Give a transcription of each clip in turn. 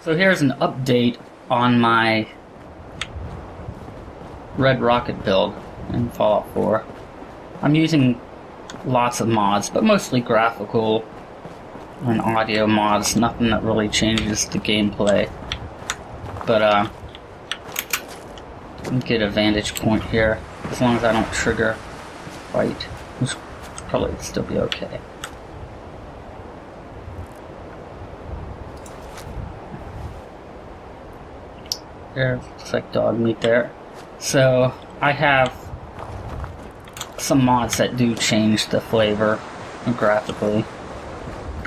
So here's an update on my Red Rocket build in Fallout 4. I'm using lots of mods, but mostly graphical and audio mods, nothing that really changes the gameplay. But let me get a vantage point here, as long as I don't trigger fight, which probably still be okay. There, looks like dog meat there. So I have some mods that do change the flavor graphically.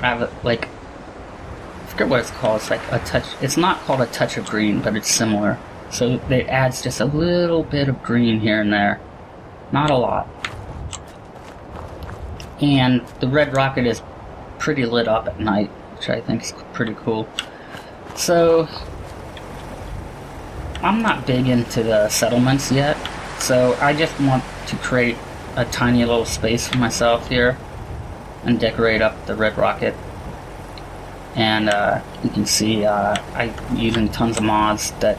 I have like, I forget what it's called. It's like a touch. It's not called a touch of green, but it's similar. So it adds just a little bit of green here and there, not a lot. And the Red Rocket is pretty lit up at night, which I think is pretty cool. So I'm not big into the settlements yet, so I just want to create a tiny little space for myself here and decorate up the Red Rocket. And you can see I'm using tons of mods that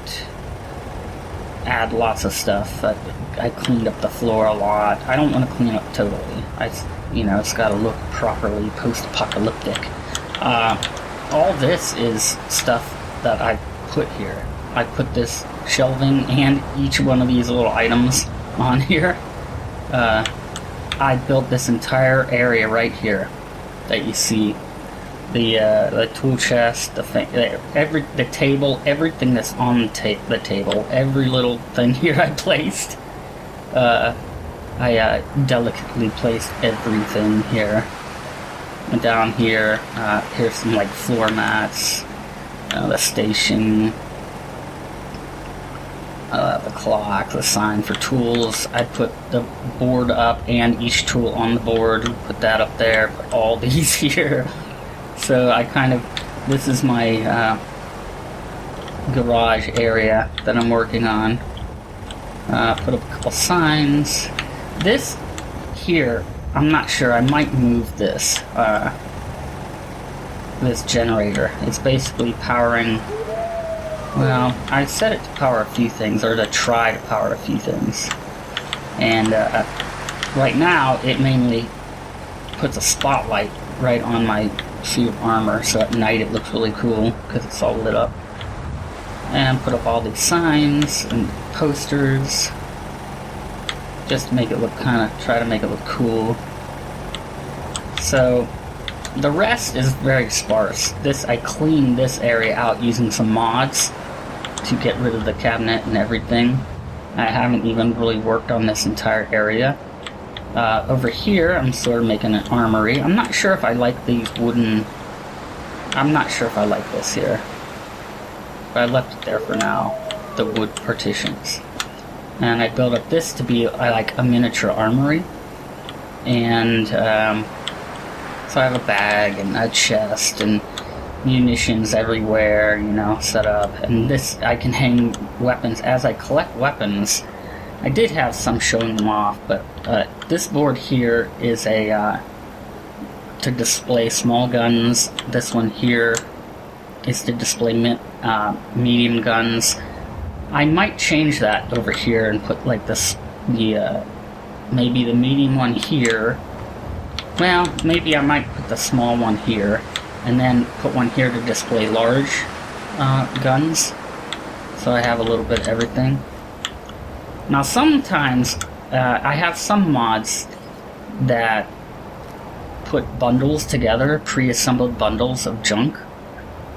add lots of stuff. I cleaned up the floor a lot. I don't want to clean up totally. It's got to look properly post-apocalyptic. All this is stuff that I put here. I put this shelving and each one of these little items on here. I built this entire area right here that you see. The tool chest, the table, everything that's on the table, every little thing here I placed. I delicately placed everything here. And down here, here's some like floor mats, the station, the clock, the sign for tools. I put the board up and each tool on the board, put that up there, put all these here. So this is my garage area that I'm working on. Put up a couple signs. This here, I'm not sure, I might move this, this generator. It's basically powering, well, I set it to power a few things, or to try to power a few things. And right now, it mainly puts a spotlight right on my suit of armor, so at night it looks really cool because it's all lit up. And put up all these signs and posters, just to make it look try to make it look cool. So the rest is very sparse. I cleaned this area out using some mods to get rid of the cabinet and everything. I haven't even really worked on this entire area. Over here, I'm sort of making an armory. I'm not sure if I like these wooden... I'm not sure if I like this here. But I left it there for now, the wood partitions. And I built up this to be like a miniature armory. And so I have a bag and a chest and munitions everywhere, set up. And this, I can hang weapons. As I collect weapons, I did have some showing them off, but this board here is to display small guns. This one here is to display medium guns. I might change that over here and put like maybe the medium one here. Well, maybe I might put the small one here, and then put one here to display large guns. So I have a little bit of everything. Now sometimes I have some mods that put bundles together, pre-assembled bundles of junk,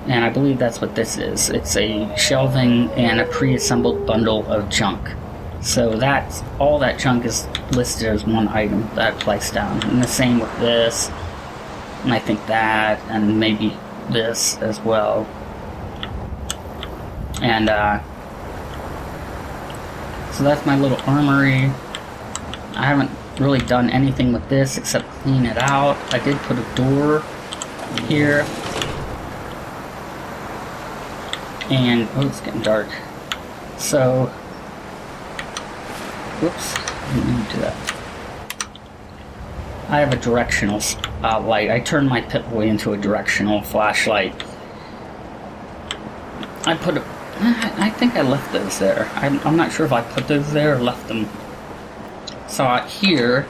and I believe that's what this is. It's a shelving and a pre-assembled bundle of junk. So all that junk is listed as one item that I placed down. And the same with this, and I think that, and maybe this as well. And so that's my little armory. I haven't really done anything with this except clean it out. I did put a door here. And, oh, it's getting dark. So, whoops, I didn't do that. I have a directional light. I turned my Pip-Boy into a directional flashlight. I put a, I think I left those there. I'm not sure if I put those there or left them. So here,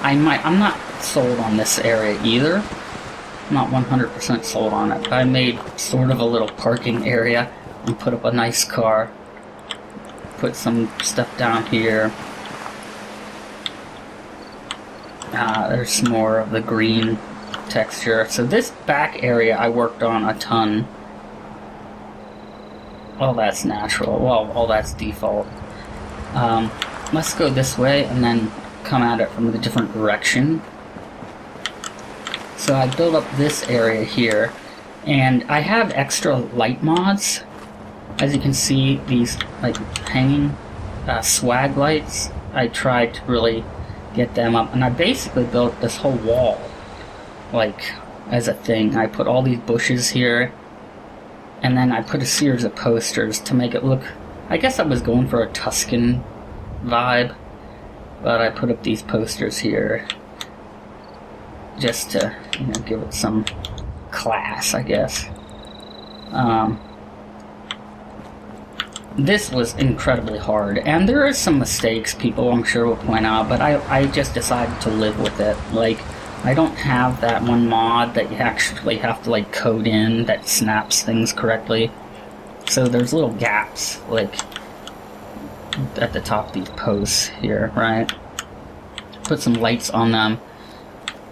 I'm not sold on this area either. I'm not 100% sold on it, but I made sort of a little parking area and put up a nice car. Put some stuff down here. There's more of the green texture. So this back area I worked on a ton. All that's natural. Well, all that's default. Let's go this way and then come at it from a different direction. So I built up this area here, and I have extra light mods. As you can see, these like hanging swag lights, I tried to really get them up, and I basically built this whole wall like as a thing. I put all these bushes here, and then I put a series of posters to make it look, I guess I was going for a Tuscan vibe, but I put up these posters here just to, you know, give it some class, I guess. This was incredibly hard, and there are some mistakes people I'm sure will point out, but I just decided to live with it. Like, I don't have that one mod that you actually have to like code in that snaps things correctly. So there's little gaps like at the top of these posts here, right? Put some lights on them.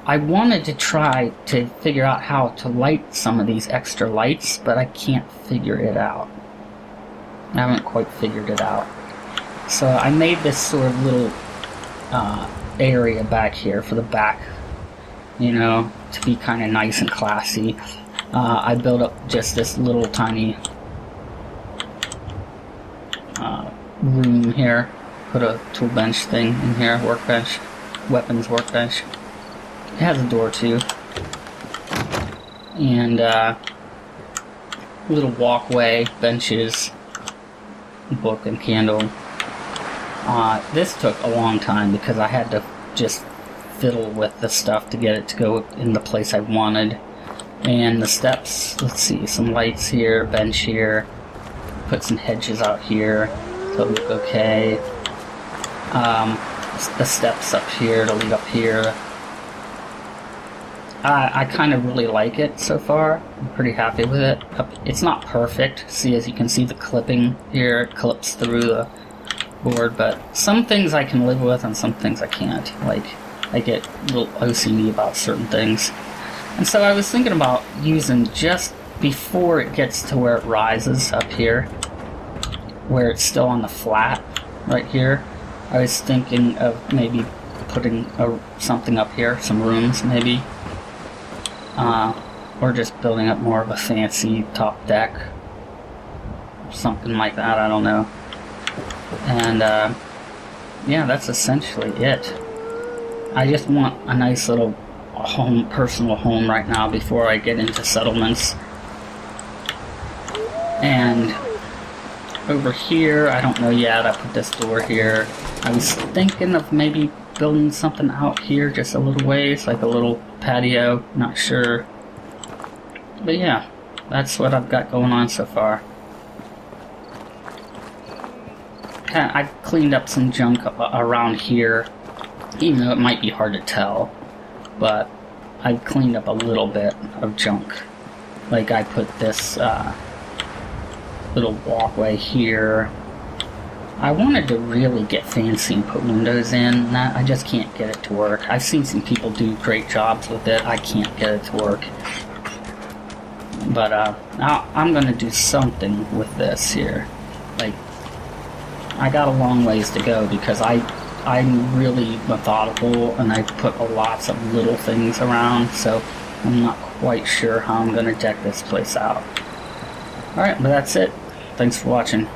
I wanted to try to figure out how to light some of these extra lights, but I can't figure it out. I haven't quite figured it out. So I made this sort of little area back here for the back, you know, to be kind of nice and classy. I built up just this little tiny room here. Put a tool bench thing in here, workbench, weapons workbench. It has a door too. And little walkway, benches, book and candle. This took a long time because I had to just fiddle with the stuff to get it to go in the place I wanted. And the steps, let's see, some lights here, bench here, put some hedges out here to look okay. The steps up here to lead up here. I kind of really like it so far. I'm pretty happy with it. It's not perfect. See, as you can see, the clipping here, it clips through the board, but some things I can live with and some things I can't. Like, I get a little OCD about certain things. And so I was thinking about using just before it gets to where it rises up here, where it's still on the flat right here. I was thinking of maybe putting something up here, some rooms maybe. Or just building up more of a fancy top deck. Something like that, I don't know. And, yeah, that's essentially it. I just want a nice little home, personal home right now before I get into settlements. And over here, I don't know yet, I put this door here. I was thinking of maybe building something out here just a little ways, like a little patio, not sure. But yeah, that's what I've got going on so far. I've cleaned up some junk around here, even though it might be hard to tell, but I've cleaned up a little bit of junk. Like I put this little walkway here. I wanted to really get fancy and put windows in, and I just can't get it to work. I've seen some people do great jobs with it. I can't get it to work. But I'm going to do something with this here. Like, I got a long ways to go because I'm really methodical and I put lots of little things around, so I'm not quite sure how I'm going to deck this place out. Alright, but that's it. Thanks for watching.